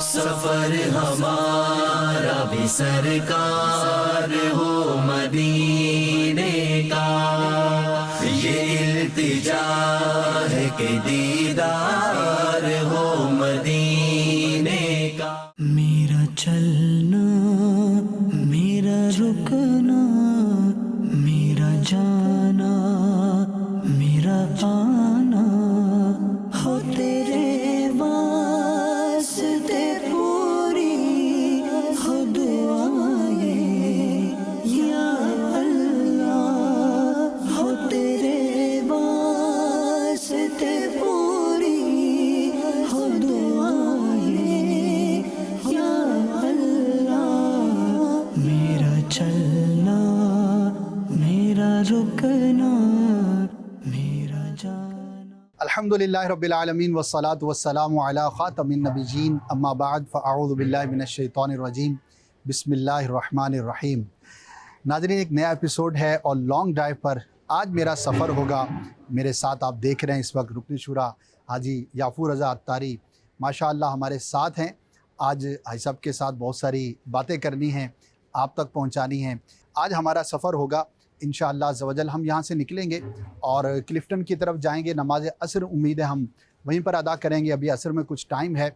سفر ہمارا بھی سرکار ہو مدینے کا، یہ التجا ہے کہ دیدار ہو مدینے کا۔ میرا چلنا، میرا رکنا، میرا جانا، میرا آنا، ہو تیرے واسطے پوری ہو دعائیں یا اللہ، ہو تیرے واسطے پوری ہو دعائیں یا اللہ۔ میرا چلنا، میرا رکنا، میرا جانا۔ الحمدللہ رب العالمین والصلاة والسلام علی خاتم النبیین، اما بعد فاعوذ باللہ من الشیطان الرجیم، بسم اللہ الرحمن الرحیم۔ ناظرین، ایک نیا ایپیسوڈ ہے اور لانگ ڈرائیو پر آج میرا سفر ہوگا۔ میرے ساتھ آپ دیکھ رہے ہیں اس وقت رکن شورا حاجی یافور رضا عطاری ماشاءاللہ ہمارے ساتھ ہیں۔ آج حاجی صاحب کے ساتھ بہت ساری باتیں کرنی ہیں، آپ تک پہنچانی ہیں۔ آج ہمارا سفر ہوگا انشاءاللہ عز و جل، ہم یہاں سے نکلیں گے اور کلفٹن کی طرف جائیں گے۔ نماز عصر امید ہے ہم وہیں پر ادا کریں گے۔ ابھی عصر میں کچھ ٹائم ہے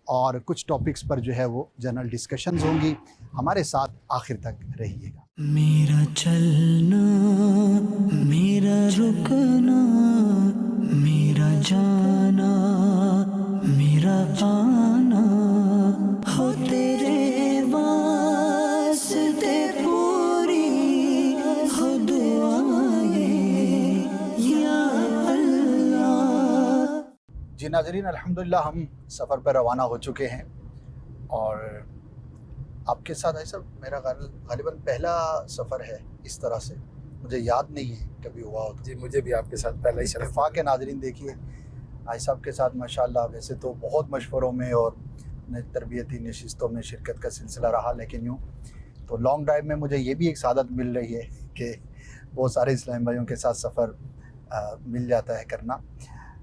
اور کچھ ٹاپکس پر جو ہے وہ جنرل ڈسکشنز ہوں گی۔ ہمارے ساتھ آخر تک رہیے گا۔ میرا چلنا، میرا رکنا، میرا جانا، میرا آنا، ہو تیرے واسطے پوری ہو دعائیں یا اللہ۔ جی ناظرین، الحمدللہ ہم سفر پر روانہ ہو چکے ہیں اور آپ کے ساتھ ایسا میرا غالباً پہلا سفر ہے اس طرح سے، مجھے یاد نہیں ہے کبھی ہوا ہو تو۔ جی مجھے بھی آپ کے ساتھ پہلا ہی شرف۔ اتفاق ہے ناظرین، دیکھیے حاجی صاحب کے ساتھ ماشاءاللہ ویسے تو بہت مشوروں میں اور تربیتی نشستوں میں شرکت کا سلسلہ رہا، لیکن یوں تو لانگ ڈرائیو میں مجھے یہ بھی ایک سعادت مل رہی ہے کہ بہت سارے اسلام بھائیوں کے ساتھ سفر مل جاتا ہے کرنا۔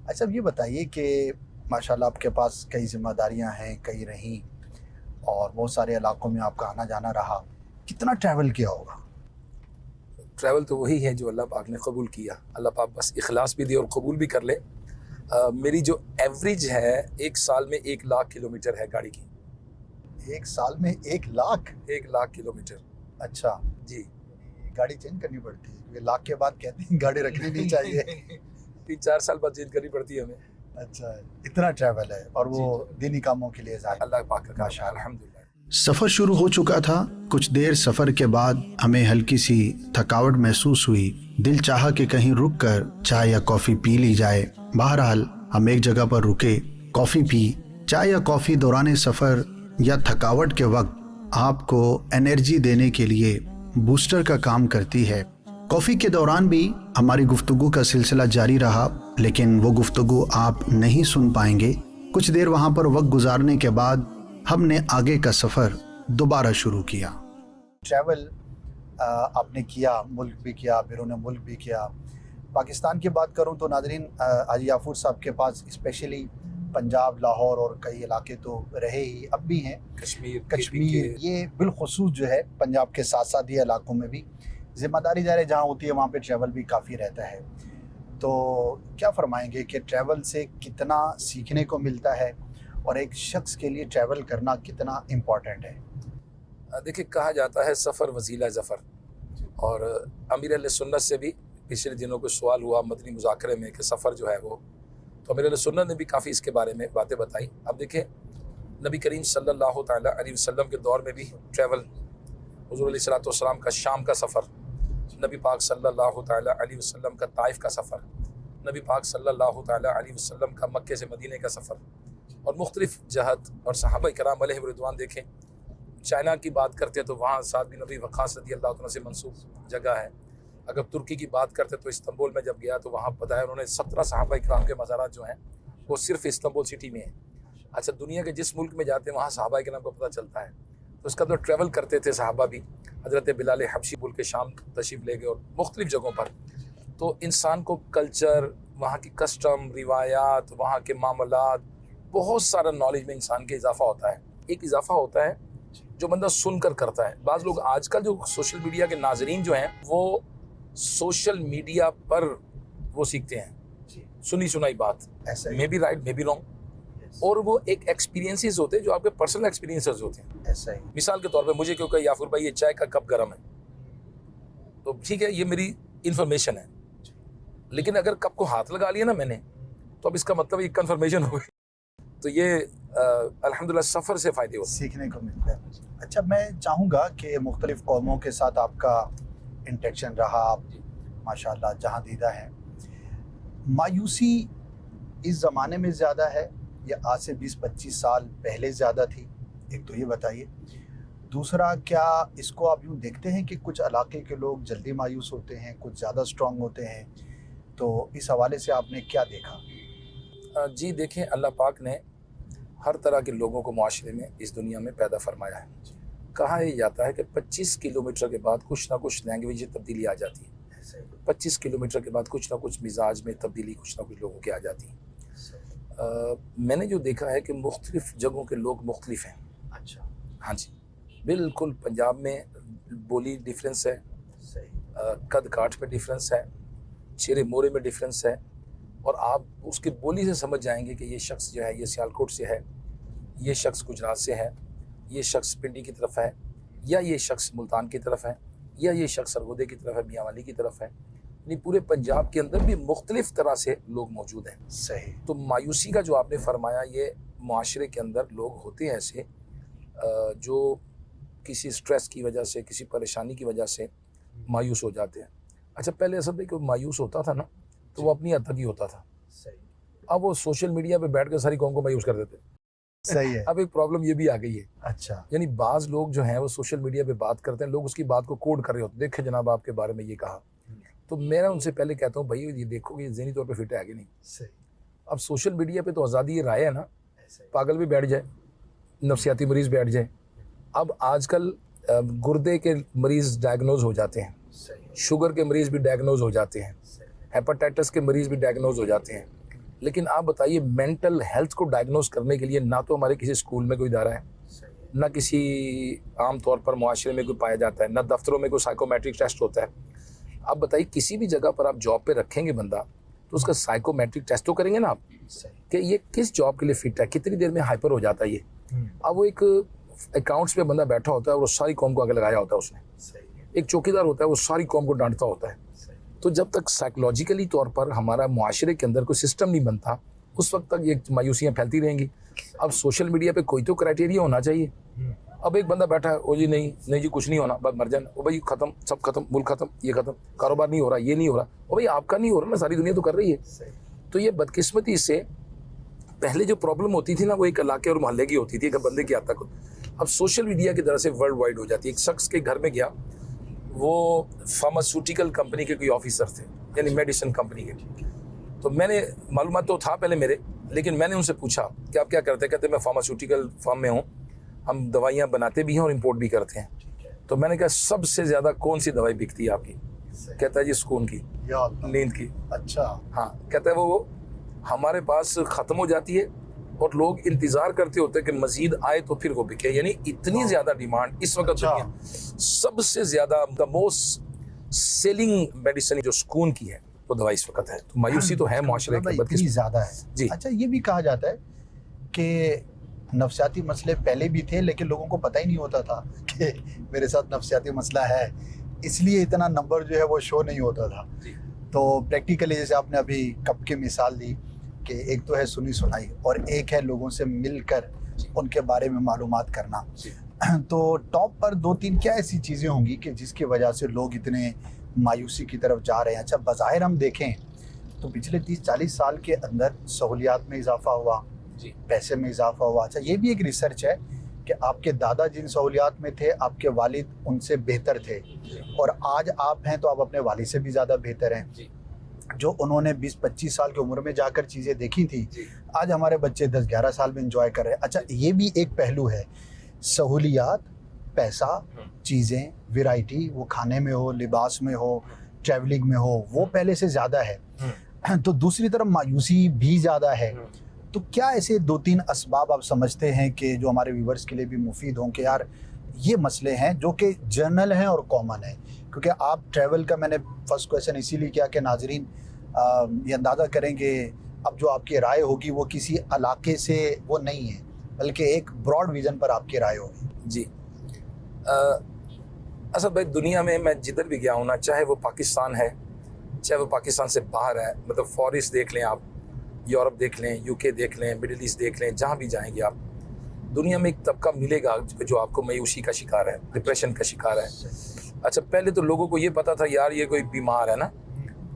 اچھا اب یہ بتائیے کہ ماشاءاللہ آپ کے پاس کئی ذمہ داریاں ہیں، کئی رہیں، اور بہت سارے علاقوں میں آپ کا آنا جانا رہا، کتنا ٹریول کیا ہوگا؟ ٹریول تو وہی ہے جو اللہ پاک نے قبول کیا، اللہ پاک بس اخلاص بھی دے اور قبول بھی کر لے۔ میری جو ایوریج ہے ایک سال میں 1,00,000 کلومیٹر ہے گاڑی کی۔ ایک سال میں 1,00,000؟ 1,00,000 کلومیٹر۔ اچھا جی گاڑی چینج کرنی پڑتی ہے کیونکہ لاکھ کے بعد کہتے ہیں گاڑی رکھنی نہیں چاہیے۔ 3-4 سال بعد چینج کرنی پڑتی ہے ہمیں۔ اچھا اتنا ٹریول ہے، اور وہ دینی کاموں کے لیے ظاہر۔ اللہ پاک کا کام ہے، الحمدللہ۔ سفر شروع ہو چکا تھا۔ کچھ دیر سفر کے بعد ہمیں ہلکی سی تھکاوٹ محسوس ہوئی۔ دل چاہا کہ کہیں رک کر چائے یا کافی پی لی جائے۔ بہرحال ہم ایک جگہ پر رکے، کافی پی۔ چائے یا کافی دوران سفر یا تھکاوٹ کے وقت آپ کو انرجی دینے کے لیے بوسٹر کا کام کرتی ہے۔ کافی کے دوران بھی ہماری گفتگو کا سلسلہ جاری رہا، لیکن وہ گفتگو آپ نہیں سن پائیں گے۔ کچھ دیر وہاں پر وقت گزارنے کے بعد ہم نے آگے کا سفر دوبارہ شروع کیا۔ ٹریول آپ نے کیا، ملک بھی کیا، بیرون ملک بھی کیا۔ پاکستان کی بات کروں تو ناظرین حاجی یافور صاحب کے پاس اسپیشلی پنجاب، لاہور اور کئی علاقے تو رہے ہی، اب بھی ہیں۔ کشمیر یہ بالخصوص جو ہے پنجاب کے ساتھ ساتھ یہ علاقوں میں بھی ذمہ داری ظاہر جہاں ہوتی ہے وہاں پہ ٹریول بھی کافی رہتا ہے۔ تو کیا فرمائیں گے کہ ٹریول سے کتنا سیکھنے کو ملتا ہے اور ایک شخص کے لیے ٹریول کرنا کتنا امپورٹنٹ ہے؟ دیکھیں کہا جاتا ہے سفر وسیلہ ظفر، اور امیر اہل سنت سے بھی پچھلے دنوں کو سوال ہوا مدنی مذاکرے میں کہ سفر جو ہے وہ، تو امیر اہل سنت نے بھی کافی اس کے بارے میں باتیں بتائی۔ اب دیکھیں نبی کریم صلی اللہ تعالیٰ علیہ وسلم کے دور میں بھی ٹریول، حضور علیہ السلام کا شام کا سفر، نبی پاک صلی اللہ تعالیٰ علیہ وسلم کا طائف کا سفر، نبی پاک صلی اللہ تعالیٰ علیہ وسلم کا مکے سے مدینے کا سفر، اور مختلف جہت، اور صحابہ کرام علیہ رضوان دیکھیں چائنا کی بات کرتے تو وہاں سعد بن ابی وقاص رضی اللہ عنہ سے منسوب جگہ ہے۔ اگر ترکی کی بات کرتے تو استنبول میں جب گیا تو وہاں بتایا انہوں نے 17 صحابہ کرام کے مزارات جو ہیں وہ صرف استنبول سٹی میں ہیں۔ اچھا دنیا کے جس ملک میں جاتے ہیں وہاں صحابہ کرام کو پتہ چلتا ہے، تو اس کا تو ٹریول کرتے تھے صحابہ بھی۔ حضرت بلال حبشی ملک شام تشریف لے گئے اور مختلف جگہوں پر، تو انسان کو کلچر، وہاں کی کسٹم، روایات، وہاں کے معاملات، بہت سارا نالج میں انسان کے اضافہ ہوتا ہے۔ ایک اضافہ ہوتا ہے جو بندہ سن کر کرتا ہے. بعض لوگ آج کل جو سوشل میڈیا کے ناظرین جو ہیں وہ سوشل میڈیا پر وہ سیکھتے ہیں سنی سنائی بات, میں بھی رائٹ میں بھی رانگ, اور وہ ایک ایکسپیرینسز ہوتے ہیں جو آپ کے پرسنل ایکسپیرینسز ہوتے ہیں. ایسا ہی مثال کے طور پہ مجھے کیوں کہ یافر بھائی یہ چائے کا کپ گرم ہے, تو ٹھیک ہے یہ میری انفارمیشن ہے, لیکن اگر کپ کو ہاتھ لگا لیا نا میں نے تو اب اس کا مطلب یہ کنفرمیشن ہو گئی. تو یہ الحمدللہ سفر سے فائدے ہوتے ہیں, سیکھنے کو ملتا ہے. اچھا میں چاہوں گا کہ مختلف قوموں کے ساتھ آپ کا انٹریکشن رہا, آپ ماشاءاللہ جہاں دیدہ ہیں, مایوسی اس زمانے میں زیادہ ہے یا آج سے 20-25 سال پہلے زیادہ تھی؟ ایک تو یہ بتائیے. دوسرا, کیا اس کو آپ یوں دیکھتے ہیں کہ کچھ علاقے کے لوگ جلدی مایوس ہوتے ہیں, کچھ زیادہ اسٹرانگ ہوتے ہیں, تو اس حوالے سے آپ نے کیا دیکھا؟ جی دیکھیں, اللہ پاک نے ہر طرح کے لوگوں کو معاشرے میں اس دنیا میں پیدا فرمایا ہے. کہا یہ جاتا ہے کہ 25 کلومیٹر کے بعد کچھ نہ کچھ لینگویج تبدیلی آ جاتی ہے. 25 کلومیٹر کے بعد کچھ نہ کچھ مزاج میں تبدیلی کچھ نہ کچھ لوگوں کے آ جاتی ہے. میں نے جو دیکھا ہے کہ مختلف جگہوں کے لوگ مختلف ہیں. اچھا, ہاں جی بالکل. پنجاب میں بولی ڈیفرنس ہے, قد کاٹ میں ڈیفرنس ہے, چہرے مورے میں ڈیفرنس ہے, اور آپ اس کی بولی سے سمجھ جائیں گے کہ یہ شخص جو ہے یہ سیالکوٹ سے ہے, یہ شخص گجرات سے ہے, یہ شخص پنڈی کی طرف ہے, یا یہ شخص ملتان کی طرف ہے, یا یہ شخص سرگودے کی طرف ہے, میاں والی کی طرف ہے. یعنی پورے پنجاب کے اندر بھی مختلف طرح سے لوگ موجود ہیں. صحیح. تو مایوسی کا جو آپ نے فرمایا, یہ معاشرے کے اندر لوگ ہوتے ہیں ایسے جو کسی سٹریس کی وجہ سے, کسی پریشانی کی وجہ سے مایوس ہو جاتے ہیں. اچھا پہلے اصل میں کہ مایوس ہوتا تھا نا تو وہ اپنی حد تک ہی ہوتا تھا. صحیح. اب وہ سوشل میڈیا پہ بیٹھ کر ساری قوم کو مایوس کر دیتے. صحیح ہے. اب ایک پرابلم یہ بھی آ گئی ہے. اچھا. یعنی بعض لوگ جو ہیں وہ سوشل میڈیا پہ بات کرتے ہیں, لوگ اس کی بات کو کوڈ کر رہے ہوتے ہیں, دیکھیں جناب آپ کے بارے میں یہ کہا. تو میں ان سے پہلے کہتا ہوں بھائی یہ دیکھو کہ ذہنی طور پہ فٹ ہے کہ نہیں. صحیح. اب سوشل میڈیا پہ تو آزادی رائے ہے نا, پاگل بھی بیٹھ جائے, نفسیاتی مریض بیٹھ جائے. اب آج کل گردے کے مریض ڈائگنوز ہو جاتے ہیں, شوگر کے مریض بھی ڈائگنوز ہو جاتے ہیں, ہیپاٹائٹس کے مریض بھی ڈائگنوز ہو جاتے ہیں. لیکن آپ بتائیے مینٹل ہیلتھ کو ڈائگنوز کرنے کے لیے نہ تو ہمارے کسی اسکول میں کوئی ادارہ ہے, نہ کسی عام طور پر معاشرے میں کوئی پایا جاتا ہے, نہ دفتروں میں کوئی سائیکومیٹرک ٹیسٹ ہوتا ہے. آپ بتائیے کسی بھی جگہ پر آپ جاب پہ رکھیں گے بندہ تو اس کا سائیکومیٹرک ٹیسٹ تو کریں گے نا آپ کہ یہ کس جاب کے لیے فٹ ہے, کتنی دیر میں ہائپر ہو جاتا ہے یہ. اب وہ ایک اکاؤنٹس پہ بندہ بیٹھا ہوتا ہے اور وہ ساری قوم کو آگے لگایا ہوتا ہے اس نے. ایک چوکیدار ہوتا ہے وہ ساری قوم کو ڈانٹتا ہوتا ہے. تو جب تک سائیکولوجیکلی طور پر ہمارا معاشرے کے اندر کوئی سسٹم نہیں بنتا اس وقت تک یہ مایوسیاں پھیلتی رہیں گی. اب سوشل میڈیا پہ کوئی تو کرائٹیریا ہونا چاہیے. اب ایک بندہ بیٹھا ہے, او جی نہیں جی کچھ نہیں ہونا, بس مر جانا, او بھائی ختم, سب ختم, ملک ختم, یہ ختم, کاروبار نہیں ہو رہا, یہ نہیں ہو رہا. او بھائی آپ کا نہیں ہو رہا نا, ساری دنیا تو کر رہی ہے. تو یہ بدقسمتی سے پہلے جو پرابلم ہوتی تھی نا وہ ایک علاقے اور محلے کی ہوتی تھی, ایک بندے کی حد تک. اب سوشل میڈیا کی طرح سے ورلڈ وائڈ ہو جاتی ہے. ایک شخص کے گھر میں گیا, وہ فارماسیوٹیکل کمپنی کے کوئی آفیسر تھے, یعنی میڈیسن کمپنی کے. تو میں نے معلومات تو تھا پہلے میرے, لیکن میں نے ان سے پوچھا کہ آپ کیا کرتے ہیں. کہتے میں فارماسیوٹیکل فارم میں ہوں, ہم دوائیاں بناتے بھی ہیں اور امپورٹ بھی کرتے ہیں. تو میں نے کہا سب سے زیادہ کون سی دوائی بکتی ہے آپ کی؟ کہتا ہے جی سکون کی, نیند کی. اچھا. ہاں کہتا ہے وہ ہمارے پاس ختم ہو جاتی ہے اور لوگ انتظار کرتے ہوتے ہیں کہ مزید آئے تو پھر وہ بکے. یعنی اتنی زیادہ ڈیمانڈ اس وقت دنیا سب سے زیادہ دا موسٹ سیلنگ میڈیسن جو سکون کی ہے وہ دوائی اس وقت ہے. تو مایوسی تو ہے معاشرے کے اتنی زیادہ ہے. جی. اچھا یہ بھی کہا جاتا ہے کہ نفسیاتی مسئلے پہلے بھی تھے لیکن لوگوں کو پتہ ہی نہیں ہوتا تھا کہ میرے ساتھ نفسیاتی مسئلہ ہے, اس لیے اتنا نمبر جو ہے وہ شو نہیں ہوتا تھا. تو پریکٹیکلی جیسے آپ نے ابھی کب کی مثال دی کہ ایک تو ہے سنی سنائی اور ایک ہے لوگوں سے مل کر ان کے بارے میں معلومات کرنا. تو ٹاپ پر 2-3 کیا ایسی چیزیں ہوں گی کہ جس کی وجہ سے لوگ اتنے مایوسی کی طرف جا رہے ہیں؟ اچھا بظاہر ہم دیکھیں تو پچھلے 30-40 سال کے اندر سہولیات میں اضافہ ہوا, پیسے میں اضافہ ہوا. اچھا یہ بھی ایک ریسرچ ہے کہ آپ کے دادا جن سہولیات میں تھے آپ کے والد ان سے بہتر تھے, اور آج آپ ہیں تو آپ اپنے والد سے بھی زیادہ بہتر ہیں. جو انہوں نے 20-25 سال کی عمر میں جا کر چیزیں دیکھی تھیں آج ہمارے بچے 10-11 سال میں انجوائے کر رہے ہیں. اچھا یہ بھی ایک پہلو ہے, سہولیات, پیسہ, چیزیں, ویرائٹی, وہ کھانے میں ہو, لباس میں ہو, ٹریولنگ میں ہو, وہ پہلے سے زیادہ ہے. تو دوسری طرف مایوسی بھی زیادہ ہے. تو کیا ایسے 2-3 اسباب آپ سمجھتے ہیں کہ جو ہمارے ویورز کے لیے بھی مفید ہوں کہ یار یہ مسئلے ہیں جو کہ جنرل ہیں اور کامن ہیں؟ کیونکہ آپ ٹریول کا میں نے فرسٹ کویشچن اسی لیے کیا کہ ناظرین یہ اندازہ کریں کہ اب جو آپ کی رائے ہوگی وہ کسی علاقے سے وہ نہیں ہے بلکہ ایک براڈ ویژن پر آپ کی رائے ہوگی. جی اصل بھائی دنیا میں جدھر بھی گیا ہوں نا، چاہے وہ پاکستان ہے چاہے وہ پاکستان سے باہر ہے، مطلب فارسٹ دیکھ لیں آپ، یورپ دیکھ لیں، یو کے دیکھ لیں، مڈل ایسٹ دیکھ لیں، جہاں بھی جائیں گے آپ دنیا میں ایک طبقہ ملے گا جو آپ کو مایوسی کا شکار ہے، ڈپریشن کا شکار ہے. اچھا پہلے تو لوگوں کو یہ پتا تھا یار یہ کوئی بیمار ہے نا،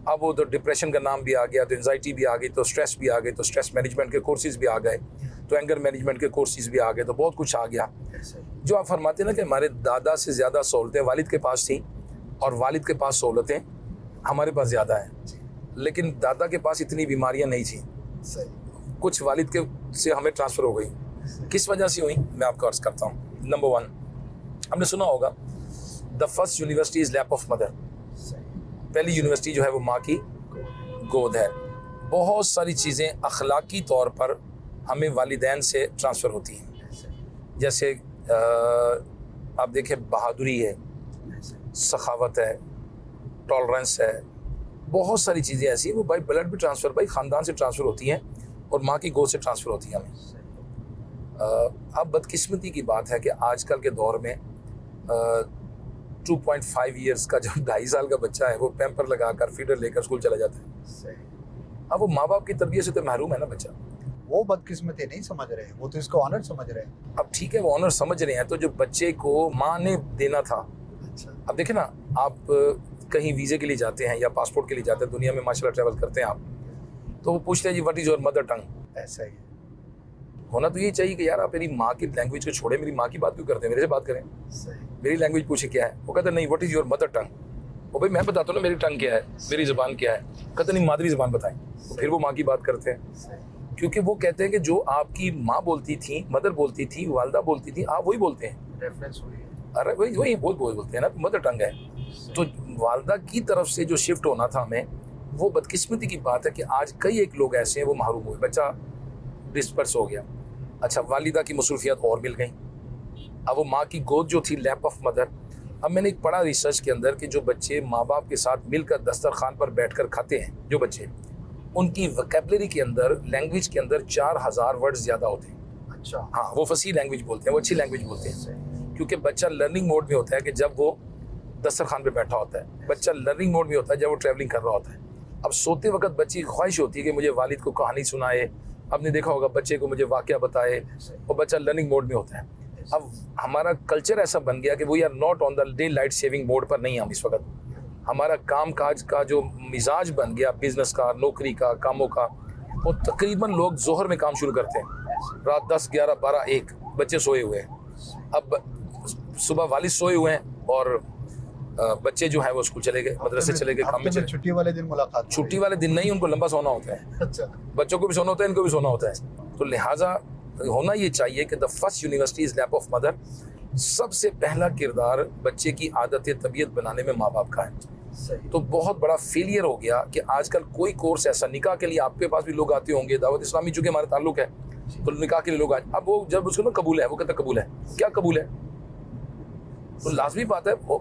اب وہ تو ڈپریشن کا نام بھی آ گیا، تو انزائٹی بھی آ گئی، تو اسٹریس بھی آ گئی، تو اسٹریس مینجمنٹ کے کورسز بھی آ گئے، تو اینگر مینجمنٹ کے کورسز بھی آ گئے، تو بہت کچھ آ گیا. جو آپ فرماتے ہیں نا کہ ہمارے دادا سے زیادہ سہولتیں والد کے پاس تھیں اور والد کے پاس سہولتیں ہمارے پاس زیادہ ہیں، لیکن دادا کے پاس اتنی بیماریاں نہیں تھیں، کچھ والد کے سے ہمیں ٹرانسفر ہو گئی. کس وجہ سے ہوئی میں آپ کو عرض کرتا ہوں. نمبر 1 ہم نے سنا ہوگا the first university is lap of mother. پہلی یونیورسٹی جو ہے وہ ماں کی گود ہے. بہت ساری چیزیں اخلاقی طور پر ہمیں والدین سے ٹرانسفر ہوتی ہیں، جیسے آپ دیکھیں بہادری ہے، سخاوت ہے، ٹالرنس ہے، بہت ساری چیزیں ایسی ہیں وہ بائی بلڈ بھی ٹرانسفر، بائی خاندان سے ٹرانسفر ہوتی ہیں اور ماں کی گود سے ٹرانسفر ہوتی ہیں ہمیں. اب بدقسمتی کی بات ہے کہ آج کل کے دور میں 2.5 ایئرس کا جو 2.5 سال کا بچہ ہے وہ پیمپر لگا کر فیڈر لے کر اسکول چلا جاتا ہے. اب وہ ماں باپ کی تربیت سے تو محروم ہے نا بچہ. وہ بدقسمتی نہیں سمجھ رہے، وہ تو اس کو آنر سمجھ رہے ہیں. اب ٹھیک ہے وہ آنر سمجھ رہے ہیں، تو جو بچے کو ماں نے دینا تھا. اب دیکھیں نا، آپ کہیں ویزے کے لیے جاتے ہیں یا پاسپورٹ کے لیے جاتے ہیں، دنیا میں ماشاء اللہ ٹریول کرتے ہیں آپ، تو وہ پوچھتے ہیں جی what is your mother tongue. ایسا ہی ہونا تو یہ چاہیے کہ یار آپ میری ماں کی لینگویج کو چھوڑیں، میری ماں کی بات کیوں کرتے ہیں، میرے سے بات کریں، میری لینگویج پوچھیں کیا ہے. وہ کہتے ہیں نہیں وٹ از یور مدر ٹنگ. وہ بھائی میں بتاتا ہوں نا میری ٹنگ کیا ہے، میری زبان کیا ہے. کہتے نہیں مادری زبان بتائیں. پھر وہ ماں کی بات کرتے ہیں، کیونکہ وہ کہتے ہیں کہ جو آپ کی ماں بولتی تھی، مدر بولتی تھی، والدہ بولتی تھی، آپ وہی بولتے ہیں. ارے وہی بولتے ہیں نا، مدر ٹنگ ہے. تو والدہ کی طرف سے جو شفٹ ہونا تھا ہمیں، وہ بدقسمتی کی بات ہے کہ آج کئی ایک لوگ ایسے ہیں وہ محروم ہوئے، بچہ ڈسپرس ہو گیا. اچھا والدہ کی مصروفیات اور مل گئیں، اب وہ ماں کی گود جو تھی لیپ آف مدر. اب میں نے ایک پڑھا ریسرچ کے اندر کہ جو بچے ماں باپ کے ساتھ مل کر دسترخوان پر بیٹھ کر کھاتے ہیں، جو بچے، ان کی وکیبلری کے اندر، لینگویج کے اندر 4000 ورڈ زیادہ ہوتے ہیں. اچھا ہاں وہ فصیح لینگویج بولتے ہیں، وہ اچھی لینگویج بولتے ہیں، کیونکہ بچہ لرننگ موڈ میں ہوتا ہے کہ جب وہ دسترخوان پہ بیٹھا ہوتا ہے. بچہ لرننگ موڈ میں ہوتا ہے جب وہ ٹریولنگ کر رہا ہوتا ہے. اب سوتے وقت بچے کی خواہش ہوتی ہے کہ مجھے والد کو کہانی سنائے. آپ نے دیکھا ہوگا بچے کو مجھے واقعہ بتائے، اور بچہ لرننگ موڈ میں ہوتا ہے. اب ہمارا کلچر ایسا بن گیا کہ we are not on the daylight saving mode پر نہیں. ہم اس وقت ہمارا کام کاج کا جو مزاج بن گیا، بزنس کا، نوکری کا، کاموں کا، وہ تقریباً لوگ ظہر میں کام شروع کرتے ہیں، رات 10 11 12 1 بچے سوئے ہوئے ہیں. اب صبح والد سوئے ہوئے ہیں اور بچے جو ہے وہ اسکول چلے گئے، مدرسے چلے گئے، کام میں چلے. چھٹی والے دن ملاقات، چھٹی والے دن نہیں، ان کو لمبا سونا ہوتا ہے. اچھا بچوں کو بھی سونا ہوتا ہے، ان کو بھی سونا ہوتا ہے. تو لہٰذا ہونا یہ چاہیے کہ the first university is lap of mother. سب سے پہلا کردار بچے کی عادت طبیعت بنانے میں ماں باپ کا ہے. تو بہت بڑا فیلئر ہو گیا کہ آج کل کوئی کورس ایسا، نکاح کے لیے آپ کے پاس بھی لوگ آتے ہوں گے، دعوت اسلامی چونکہ ہمارا تعلق ہے تو نکاح کے لیے لوگ آئے. اب وہ جب اس کو نا قبول ہے، وہ کہتا قبول ہے، کیا قبول ہے؟ تو لازمی بات ہے وہ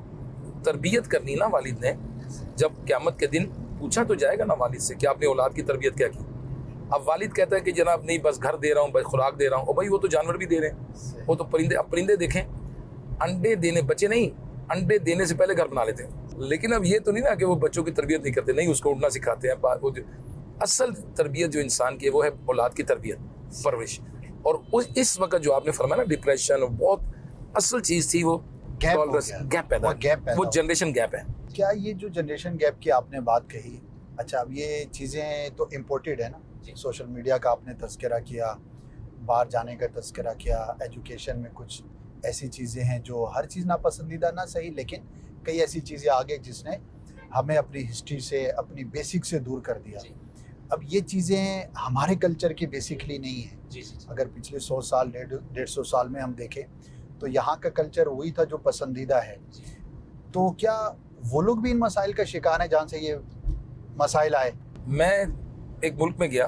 تربیت کرنی نا والد نے. جب قیامت کے دن پوچھا تو جائے گا نا والد سے کہ آپ نے اولاد کی تربیت کیا کی. اب والد کہتا ہے کہ جناب نہیں بس گھر دے رہا ہوں، بس خوراک دے رہا ہوں. اور بھائی وہ تو جانور بھی دے رہے ہیں، وہ تو پرندے. اب پرندے دیکھیں انڈے دینے، بچے نہیں، انڈے دینے سے پہلے گھر بنا لیتے ہیں. لیکن اب یہ تو نہیں نا کہ وہ بچوں کی تربیت نہیں کرتے، نہیں اس کو اڑنا سکھاتے ہیں. وہ جو اصل تربیت جو انسان کی ہے وہ ہے اولاد کی تربیت، پرورش. اور اس وقت جو آپ نے فرمایا نا ڈپریشن، بہت اصل چیز تھی وہ گیپ پیدا، وہ جنریشن گیپ ہے. کیا یہ جو جنریشن گیپ کی آپ نے بات کہی، اچھا اب یہ چیزیں تو امپورٹڈ ہے نا، سوشل میڈیا کا آپ نے تذکرہ کیا، باہر جانے کا تذکرہ کیا، ایجوکیشن میں کچھ ایسی چیزیں ہیں جو ہر چیز ناپسندیدہ نہ صحیح، لیکن کئی ایسی چیزیں آگے جس نے ہمیں اپنی ہسٹری سے، اپنی بیسک سے دور کر دیا. اب یہ چیزیں ہمارے کلچر کی بیسکلی نہیں ہیں. اگر پچھلے 100 سال 150 سال میں ہم دیکھیں تو یہاں کا کلچر وہی تھا جو پسندیدہ ہے. تو کیا وہ لوگ بھی ان مسائل کا شکار ہیں جہاں سے یہ مسائل آئے؟ میں ایک ملک میں گیا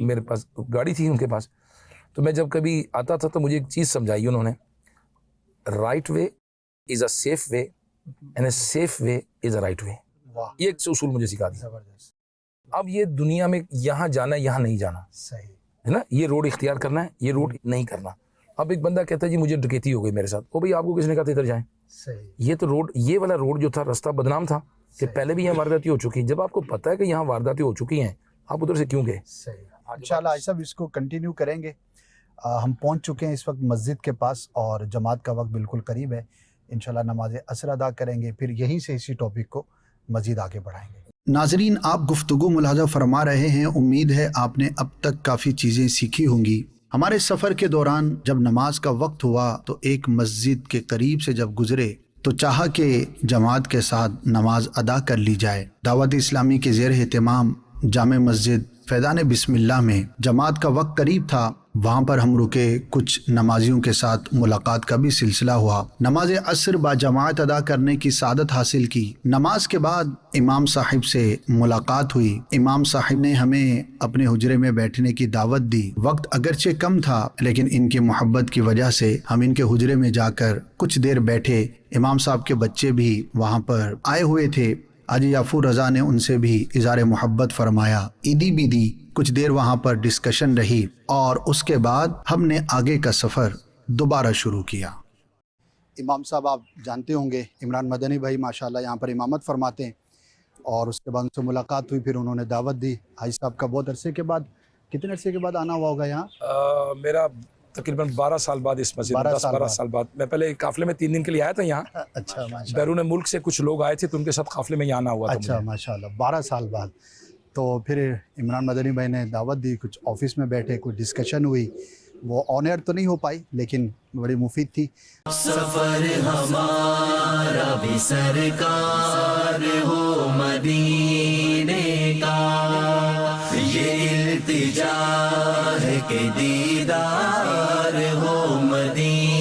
میرے پاس گاڑی تھی ان کے پاس. تو میں جب کبھی آتا تھا تو مجھے ایک چیز سمجھائی انہوں نے, right way is a safe way and a safe way is a right way. واہ یہ ایک اصول مجھے سکھا دیا. زبردست اب یہ دنیا میں یہاں جانا ہے یہاں نہیں جانا صحیح ہے نا, یہ روڈ اختیار کرنا ہے یہ روڈ نہیں کرنا. اب ایک بندہ کہتا ہے جی مجھے ڈکیتی ہو گئی میرے ساتھ, او بھائی آپ کو کس نے کہا تھا ادھر جائیں؟ صحیح یہ تو روڈ, یہ والا روڈ جو تھا راستہ بدنام تھا کہ پہلے بھی یہاں وارداتیں ہو چکی ہیں. جب آپ کو پتہ ہے کہ یہاں وارداتیں ہو چکی ہیں آپ ادھر سے کیوں گئے؟ صحیح انشاءاللہ آج صاحب اس کو کنٹینیو کریں گے. ہم پہنچ چکے ہیں اس وقت مسجد کے پاس اور جماعت کا وقت بالکل قریب ہے. انشاءاللہ نماز عصر ادا کریں گے, پھر یہیں سے اسی ٹاپک کو مزید آگے بڑھائیں گے. ناظرین آپ گفتگو ملاحظہ فرما رہے ہیں, امید ہے آپ نے اب تک کافی چیزیں سیکھی ہوں گی. ہمارے سفر کے دوران جب نماز کا وقت ہوا تو ایک مسجد کے قریب سے جب گزرے تو چاہا کہ جماعت کے ساتھ نماز ادا کر لی جائے. دعوت اسلامی کے زیر اہتمام جامع مسجد فیضان بسم اللہ میں جماعت کا وقت قریب تھا, وہاں پر ہم رکے, کچھ نمازیوں کے ساتھ ملاقات کا بھی سلسلہ ہوا. نماز عصر با جماعت ادا کرنے کی سعادت حاصل کی. نماز کے بعد امام صاحب سے ملاقات ہوئی. امام صاحب نے ہمیں اپنے حجرے میں بیٹھنے کی دعوت دی. وقت اگرچہ کم تھا لیکن ان کی محبت کی وجہ سے ہم ان کے حجرے میں جا کر کچھ دیر بیٹھے. امام صاحب کے بچے بھی وہاں پر آئے ہوئے تھے. حاجی یافور رضا نے ان سے بھی اظہار محبت فرمایا, عیدی بھی دی. کچھ دیر وہاں پر ڈسکشن رہی اور اس کے بعد ہم نے آگے کا سفر دوبارہ شروع کیا. امام صاحب آپ جانتے ہوں گے عمران مدنی بھائی ماشاءاللہ یہاں پر امامت فرماتے ہیں, اور اس کے بعد ان سے ملاقات ہوئی, پھر انہوں نے دعوت دی. حاجی صاحب کا بہت عرصے کے بعد, کتنے عرصے کے بعد آنا ہوا ہوگا یہاں؟ میرا تقریباً 12 سال بعد اس مسجد میں, 10-12 سال بعد. میں پہلے قافلے میں 3 دن کے لیے آیا تھا یہاں. اچھا ماشاءاللہ, بیرون ملک سے کچھ لوگ آئے تھے تو ان کے ساتھ قافلے میں یہاں آنا ہوا تھا. اچھا ماشاءاللہ 12 سال بعد. تو پھر عمران مدنی بھائی نے دعوت دی, کچھ آفس میں بیٹھے, کچھ ڈسکشن ہوئی. وہ آن ایئر تو نہیں ہو پائی لیکن بڑی مفید تھی. سفر ہمارا بھی سرکار ہو مدینے کا, یہ التجا ہے کہ دیدار ہو مدینے